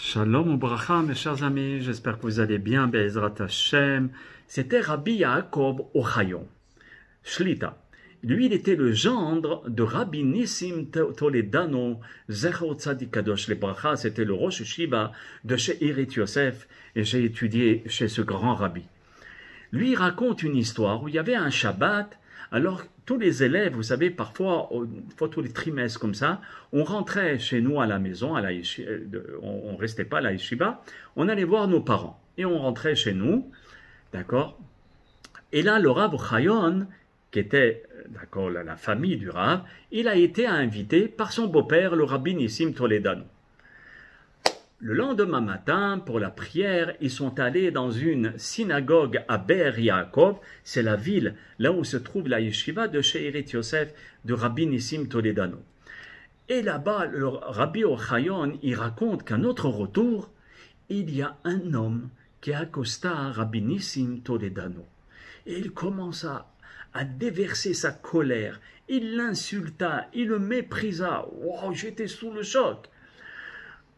Shalom Ubracha, mes chers amis, j'espère que vous allez bien, Be'ezrat Hashem. C'était Rabbi Yaakov Ochayon, Shlita. Lui, il était le gendre de Rabbi Nissim Toledano, Zecher Tzadik Kadosh Lebracha, c'était le Rosh Yeshiva de chez Eretz Yosef, et j'ai étudié chez ce grand rabbi. Lui, il raconte une histoire où il y avait un Shabbat. Alors, tous les élèves, vous savez, parfois tous les trimestres comme ça, on rentrait chez nous à la maison, on ne restait pas à la yeshiva, on allait voir nos parents. Et on rentrait chez nous, d'accord. Et là, le Rav Chayon, qui était, d'accord, la famille du Rav, il a été invité par son beau-père, le Rabbi Nissim Toledano. Le lendemain matin, pour la prière, ils sont allés dans une synagogue à Be'er Yaakov, c'est la ville là où se trouve la yeshiva de chez Eretz Yosef de Rabbi Nissim Toledano. Et là-bas, le Rabbi Ochayon, il raconte qu'à notre retour, il y a un homme qui accosta à Rabbi Nissim Toledano. Et il commença à déverser sa colère, il l'insulta, il le méprisa. Wow, j'étais sous le choc.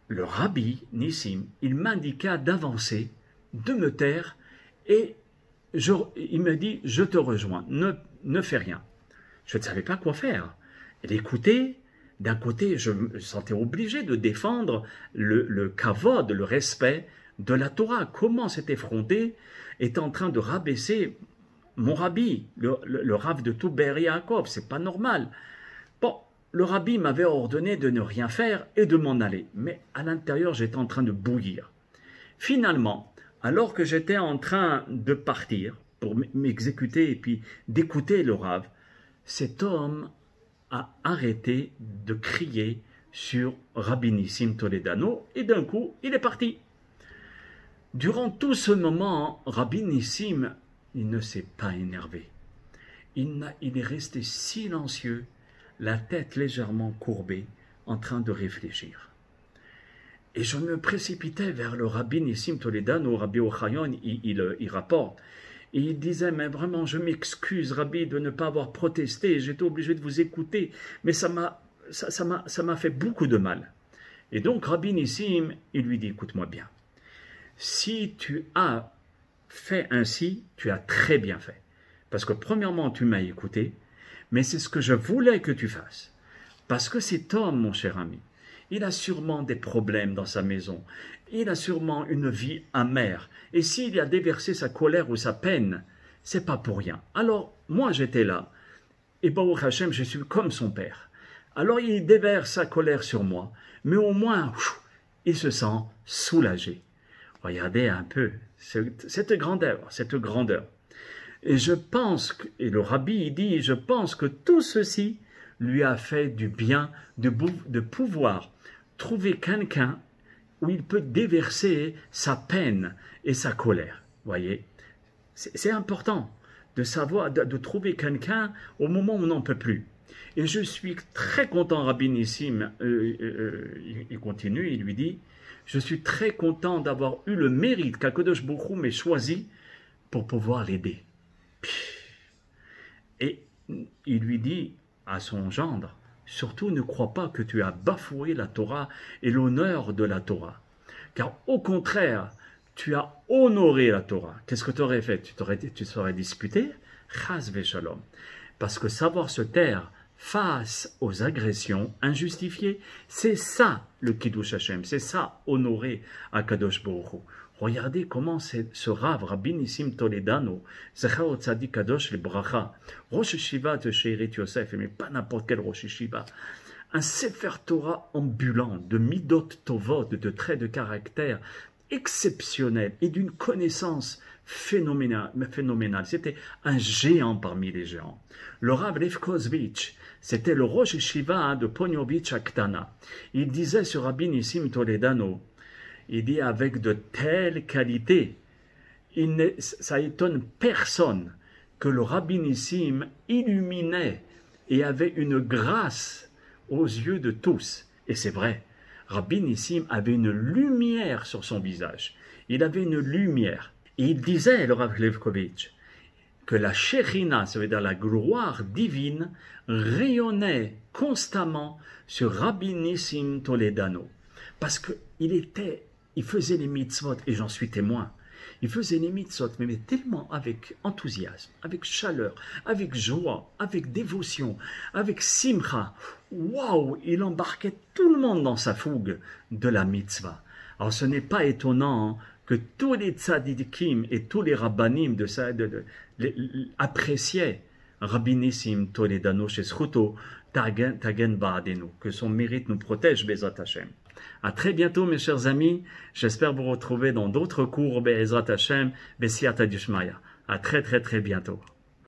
Le rabbi Nissim, il m'indiqua d'avancer, de me taire, et il me dit, je te rejoins, ne fais rien. Je ne savais pas quoi faire. Et d'écouter, d'un côté, je me sentais obligé de défendre le kavod, le respect de la Torah. Comment cet effronté est en train de rabaisser mon rabbi, le rav de tout Be'er Yaakov, c'est pas normal. Bon, le rabbi m'avait ordonné de ne rien faire et de m'en aller, mais à l'intérieur, j'étais en train de bouillir. Finalement, alors que j'étais en train de partir pour m'exécuter et puis d'écouter le rav, cet homme a arrêté de crier sur Rabbi Nissim Toledano et d'un coup, il est parti. Durant tout ce moment, Rabbi Nissim, il ne s'est pas énervé. Il est resté silencieux, la tête légèrement courbée, en train de réfléchir. Et je me précipitais vers le Rabbi Nissim Toledano, Rabbi Ochayon, il rapporte. Et il disait, mais vraiment, je m'excuse, Rabbi, de ne pas avoir protesté, j'étais obligé de vous écouter, mais ça m'a fait beaucoup de mal. Et donc, Rabbi Nissim, il lui dit, écoute-moi bien, si tu as fait ainsi, tu as très bien fait. Parce que premièrement, tu m'as écouté, mais c'est ce que je voulais que tu fasses. Parce que cet homme, mon cher ami, il a sûrement des problèmes dans sa maison. Il a sûrement une vie amère. Et s'il a déversé sa colère ou sa peine, c'est pas pour rien. Alors, moi, j'étais là. Et Baruch Hashem, je suis comme son père. Alors, il déverse sa colère sur moi. Mais au moins, il se sent soulagé. Regardez un peu cette grandeur, cette grandeur. Et je pense, et le rabbi il dit, je pense que tout ceci lui a fait du bien de pouvoir trouver quelqu'un où il peut déverser sa peine et sa colère. Voyez, c'est important de savoir, de trouver quelqu'un au moment où on n'en peut plus. Et je suis très content, Rabbi Nissim, il continue, il lui dit, je suis très content d'avoir eu le mérite qu'Akadosh Baruch Hu m'ait choisi pour pouvoir l'aider. Et il lui dit à son gendre, surtout ne crois pas que tu as bafoué la Torah et l'honneur de la Torah. Car au contraire, tu as honoré la Torah. Qu'est-ce que tu aurais fait? Tu serais disputé? Chas v'shalom. Parce que savoir se taire face aux agressions injustifiées, c'est ça le Kiddush Hashem, c'est ça honorer Akadosh Baruch Hu. Regardez comment ce Rav, Rabbi Nissim Toledano, Zecher Tzadik Kadosh Lebracha, Rosh Yeshiva de chez Eretz Yosef, mais pas n'importe quel Rosh Yeshiva, un Sefer Torah ambulant de midot tovot, de traits de caractère exceptionnels et d'une connaissance phénoménale. C'était un géant parmi les géants. Le Rav Lefkozvitch, c'était le Rosh Yeshiva de Ponyovitch Aktana. Il disait sur Rabbi Nissim Toledano, il dit avec de telles qualités, ça étonne personne que le Rabbi Nissim illuminait et avait une grâce aux yeux de tous. Et c'est vrai, Rabbi Nissim avait une lumière sur son visage. Il avait une lumière. Et il disait, le Rav Lefkovitch, que la Shekhinah, ça veut dire la gloire divine, rayonnait constamment sur Rabbi Nissim Toledano. Parce qu'il était il faisait les mitzvot, et j'en suis témoin. Il faisait les mitzvot, mais tellement avec enthousiasme, avec chaleur, avec joie, avec dévotion, avec simcha. Waouh, il embarquait tout le monde dans sa fougue de la mitzvah. Alors ce n'est pas étonnant hein, que tous les tzadikim et tous les rabbanim appréciaient Rabbi Nissim Toledano Sheschuto Tagen Ba'adenu, que son mérite nous protège, Bezrat Hashem. À très bientôt, mes chers amis. J'espère vous retrouver dans d'autres cours, Bezrat Hashem, Besiata Dishmaya. À très bientôt.